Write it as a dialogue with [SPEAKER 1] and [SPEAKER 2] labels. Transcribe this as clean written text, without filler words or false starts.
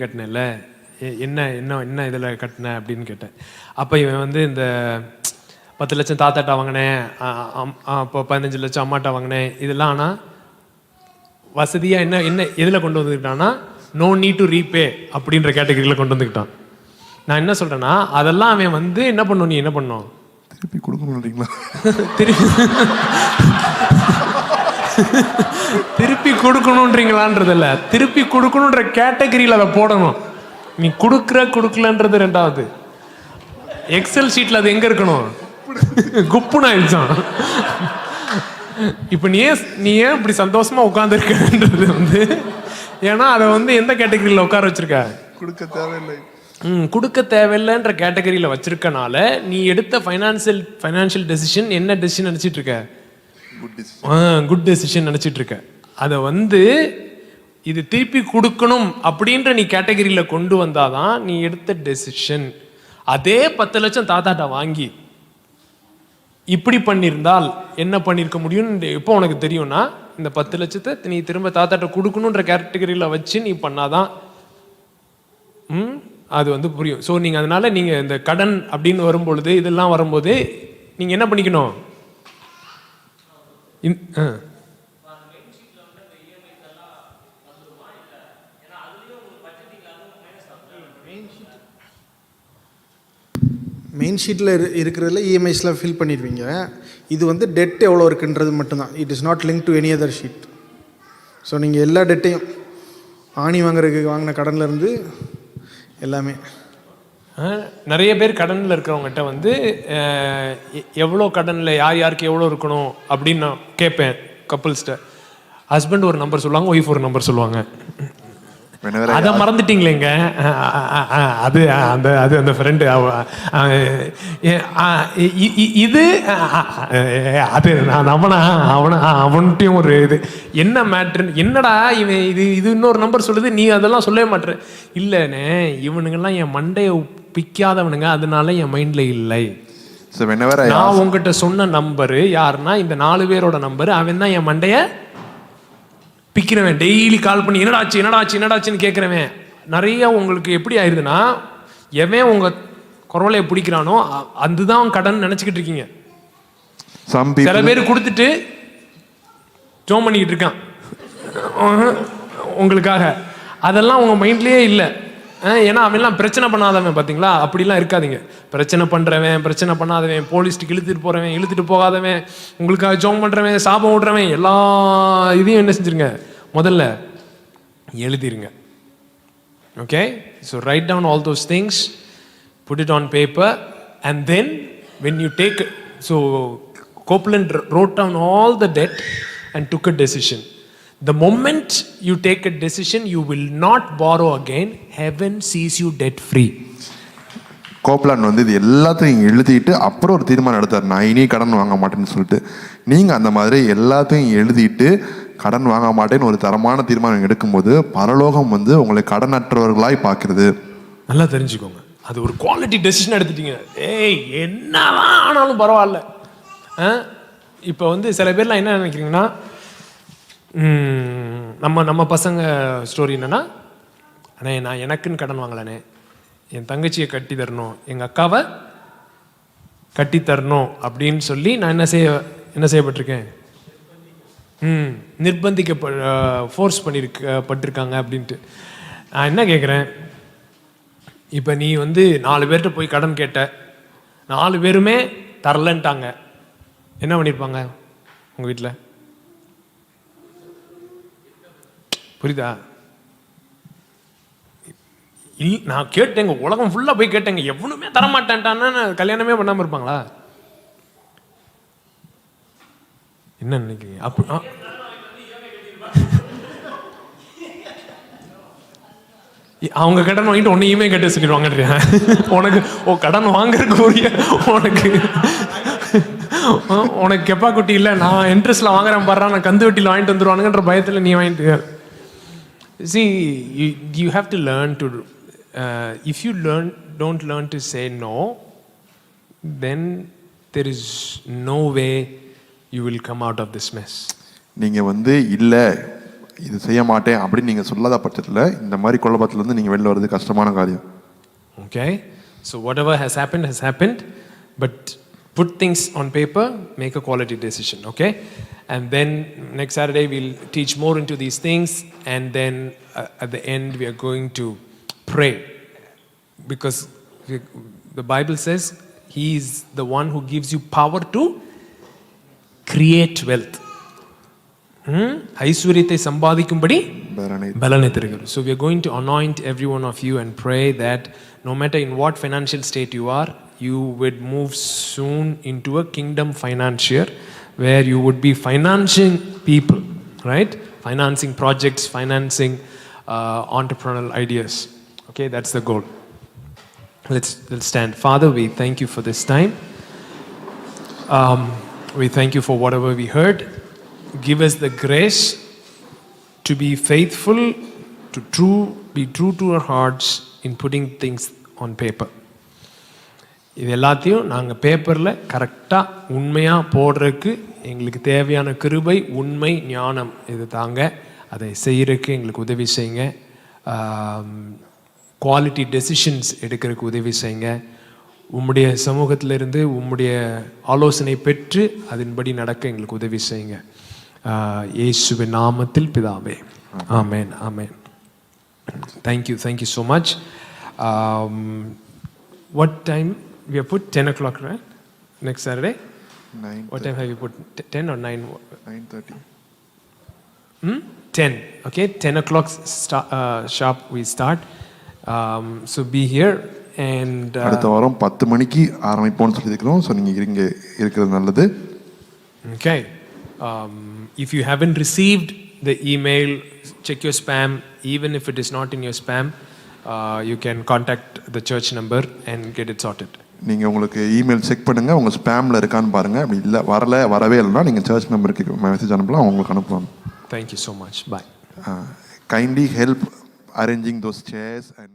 [SPEAKER 1] கட்டினேன்ல, என்ன என்ன என்ன இதில் கட்டின அப்படின்னு கேட்டேன். அப்போ இவன் வந்து இந்த 10 லட்சம் தாத்தாட்ட வாங்கினேன், அப்போ 15 லட்சம் அம்மாட்ட வாங்கினேன், இதெல்லாம் ஆனால் வசதியாக என்ன என்ன எதில் கொண்டு வந்துக்கிட்டான்னா நோ நீட் டு ரீபே அப்படின்ற கேட்டகரியில் கொண்டு வந்துக்கிட்டான். நான் என்ன சொல்கிறேன்னா, அதெல்லாம் அவன் வந்து என்ன பண்ணும், நீ என்ன பண்ணும்,
[SPEAKER 2] திருப்பி கொடுக்கணுன்றீங்களா?
[SPEAKER 1] திருப்பி கொடுக்கணுன்றீங்களான்றதில்ல, திருப்பி கொடுக்கணுன்ற கேட்டகரியில் அதை போடணும். நீ கொடுக்கலன்றது ரெண்டாவது. எக்ஸல் ஷீட்டில் அது எங்கே இருக்கணும், குப்புன்னு ஆயிடுச்சான். இப்போ நீ ஏன் இப்படி சந்தோஷமா உட்காந்துருக்கன்றது வந்து, ஏன்னா அதை வந்து எந்த கேட்டகரியில் உட்கார வச்சிருக்க,
[SPEAKER 2] கொடுக்க தேவையில்லை.
[SPEAKER 1] கொடுக்க தேவையில்லைன்ற கேட்டகரியில் வச்சிருக்கனால நீ எடுத்த ஃபைனான்சியல் டெசிஷன் என்ன டெசிஷன் நினச்சிட்டு இருக்க, குட் டெசிஷன் நினச்சிட்டு இருக்க. அதை வந்து இது திருப்பி கொடுக்கணும் அப்படின்ற நீ கேட்டகரியில் கொண்டு வந்தாதான் நீ எடுத்த டெசிஷன். அதே 10 லட்சம் தாத்தாட்ட வாங்கி இப்படி பண்ணியிருந்தால் என்ன பண்ணியிருக்க முடியும்னு எப்போ உனக்கு தெரியும்னா, இந்த 10 லட்சத்தை நீ திரும்ப தாத்தாட்ட கொடுக்கணுன்ற கேட்டகரியில் வச்சு நீ பண்ணாதான் அது வந்து புரியும். ஸோ நீங்கள் அதனால நீங்கள் இந்த கடன் அப்படின்னு வரும்பொழுது, இதெல்லாம் வரும்போது நீங்கள் என்ன பண்ணிக்கணும்,
[SPEAKER 3] மெயின் ஷீட்டில் இருக்கிறதுல இஎம்ஐஸ்லாம் ஃபில் பண்ணிடுவீங்க. இது வந்து டெட் எவ்வளோ இருக்குன்றது மட்டும்தான். It is not link to any other sheet. So நீங்கள் எல்லா டெட்டையும் ஆணி வாங்குறதுக்கு வாங்கின கடன்லேருந்து எல்லாமே.
[SPEAKER 1] நிறைய பேர் கடனில் இருக்கிறவங்ககிட்ட வந்து எவ்வளோ கடனில் யாருக்கு எவ்வளோ இருக்கணும் அப்படின்னு நான் கேட்பேன். கப்புள்ஸ்கிட்ட ஹஸ்பண்ட் ஒரு நம்பர் சொல்லுவாங்க, ஒய்ஃப் ஒரு நம்பர் சொல்லுவாங்க. அதை மறந்துட்டீங்களேங்க, அது அந்த அது அந்த ஃப்ரெண்டு இது அது அவன்கிட்டையும் ஒரு இது என்ன மேட்ரு, என்னடா இவன் இது இன்னொரு நம்பர் சொல்லுது, நீ அதெல்லாம் சொல்லவே மாட்டேற. இல்லைண்ணே, இவனுங்கெல்லாம் என் மண்டையை பிக்காதவனுங்க, அதனால என் மைண்ட்ல இல்லை. நான் உங்ககிட்ட சொன்ன நம்பரு யாருன்னா இந்த 4 பேரோட நம்பரு. அவன் தான் என் மண்டைய பிக்கிறவன். டெய்லி கால் பண்ணி என்னடாச்சுன்னு கேட்குறவன். நிறைய உங்களுக்கு எப்படி ஆயிடுதுன்னா, எவன் உங்க குரலையை பிடிக்கிறானோ அதுதான் கடன் நினைச்சுக்கிட்டு இருக்கீங்க. சில பேர் கொடுத்துட்டு ஜோம் பண்ணிக்கிட்டு இருக்கான் உங்களுக்காக. அதெல்லாம் உங்க மைண்ட்லயே இல்லை. ஏன்னா அவன்லாம் பிரச்சனை பண்ணாதவன். பார்த்தீங்களா, அப்படிலாம் இருக்காதீங்க. பிரச்சனை பண்ணுறவன், பிரச்சனை பண்ணாதவன், போலீஸ்ட்டுக்கு இழுத்துட்டு போகாதவன், உங்களுக்காக ஜோம் பண்ணுறவன், சாபம் விடுறவன், எல்லா இதையும் என்ன செஞ்சுருங்க, முதல்ல எழுதிருங்க. Okay, so write down all those things, put it on paper, and then when you take, so Copeland wrote down all the debt and took a decision. The moment you take a decision, you will not borrow again. Heaven sees you debt free.
[SPEAKER 2] Copeland வந்து இது எல்லாத்தையும் எழுதிட்டு அப்புறம் ஒரு தீர்மானம் எடுத்தார், நான் இனி கடன் வாங்க மாட்டேன்னு சொல்லிட்டு. நீங்கள் அந்த மாதிரி எல்லாத்தையும் எழுதிட்டு கடன் வாங்க மாட்டேன்னு ஒரு தரமான தீர்மானம் எடுக்கும்போது பரலோகம் வந்து உங்களை கடனற்றவர்களாய் பார்க்குறது.
[SPEAKER 1] நல்லா தெரிஞ்சுக்கோங்க, அது ஒரு குவாலிட்டி டெசிஷன் எடுத்துட்டீங்க. என்னதான் ஆனாலும் பரவாயில்ல. இப்போ வந்து சில பேர்லாம் என்ன நினைக்கிறீங்கன்னா, நம்ம பசங்க ஸ்டோரி என்னன்னா, அண்ணே நான் எனக்குன்னு கடன் வாங்கலண்ணே, என் தங்கச்சியை கட்டி தரணும், எங்கள் அக்காவை கட்டி தரணும் அப்படின்னு சொல்லி நான் என்ன செய்யப்பட்டிருக்கேன், ஃபோர்ஸ் பட்டிருக்காங்க அப்படின்ட்டு. நான் என்ன கேட்குறேன், இப்போ நீ வந்து 4 பேர்கிட்ட போய் கடன் கேட்ட, 4 பேருமே தரலன்ட்டாங்க, என்ன பண்ணியிருப்பாங்க உங்கள் வீட்டில்? புரியுதா? நான் கேட்டேங்க, உலகம் ஃபுல்லாக போய் கேட்டேங்க, எவனுமே தரமாட்டேன்ட்டான்னு கல்யாணமே பண்ணாமல் இருப்பாங்களா? என்ன நினைக்கிறீங்க? அவங்க கடன் வாங்கிட்டு உன்னையுமே கேட்டு சொல்லிடுவாங்க. உனக்கு கடன் வாங்குறதுக்கு உனக்கு கெப்பா குட்டி இல்லை, நான் இன்ட்ரெஸ்ட்ல வாங்குறேன் பாடுறா, நான் கந்து வட்டியில் வாங்கிட்டு வந்துடுவானுங்கன்ற பயத்தில் நீ வாங்கிட்டு. See, you have to learn to, if you don't learn to say no, then there is no way you will come out of this mess.
[SPEAKER 2] நீங்கள் வந்து இல்லை இது செய்ய மாட்டேன் அப்படின்னு நீங்கள் சொல்லாத பட்சத்தில் இந்த மாதிரி குழப்பத்திலேருந்து நீங்கள் வெளில வர்றது கஷ்டமான காரியம்.
[SPEAKER 1] Okay? So whatever has happened, but put things on paper, make a quality decision, okay? And then next Saturday we'll teach more into these things, and then at the end we are going to pray, because the Bible says he is the one who gives you power to create wealth. ஐஸ்வரியத்தை சம்பாதிக்கும்படி பலனை தருகிறது. So we are going to anoint every one of you and pray that no matter in what financial state you are, you would move soon into a kingdom financier where you would be financing people, right? Financing projects, financing entrepreneurial ideas. Okay, that's the goal. Let's stand. Father, we thank you for this time. We thank you for whatever we heard. Give us the grace to be faithful, to be true to our hearts in putting things on paper. இது எல்லாத்தையும் நாங்கள் பேப்பரில் கரெக்டாக உண்மையாக போடுறதுக்கு எங்களுக்கு தேவையான கிருபை, உண்மை, ஞானம் இது தாங்க. அதை செய்கிறதுக்கு எங்களுக்கு உதவி செய்யுங்க. குவாலிட்டி டெசிஷன்ஸ் எடுக்கிறதுக்கு உதவி செய்யுங்க. உம்முடைய சமூகத்திலிருந்து உம்முடைய ஆலோசனை பெற்று அதன்படி நடக்க எங்களுக்கு உதவி செய்யுங்க. இயேசுவின் நாமத்தில் பிதாவே. ஆமென், ஆமென். Thank you so much. What time we have put? 10 o'clock, right? Next Saturday?
[SPEAKER 2] 9.
[SPEAKER 1] What time have you put? 10 or 9?
[SPEAKER 2] 9:30.
[SPEAKER 1] 10. Okay, 10 o'clock sharp we start. So be here and...
[SPEAKER 2] அடுத்த வாரம் 10 மணிக்கு ஆரம்பிப்போம்னு சொல்லியிருக்கிறோம். ஸோ நீங்கள் இங்கே இருக்கிறது நல்லது.
[SPEAKER 1] Okay. If you haven't received the email, check your spam. Even if it is not in your spam, you can contact the church number and get it sorted.
[SPEAKER 2] நீங்கள் உங்களுக்கு இமெயில் செக் பண்ணுங்கள், உங்கள் ஸ்பேமில் இருக்கான்னு பாருங்கள். அப்படி இல்லை வரவே இல்லைன்னா நீங்கள் சர்ச் நம்பருக்கு மெசேஜ் அனுப்பலாம், அவங்களுக்கு அனுப்புவாங்க.
[SPEAKER 1] Thank you so much. Bye.
[SPEAKER 2] Kindly help arranging those chairs and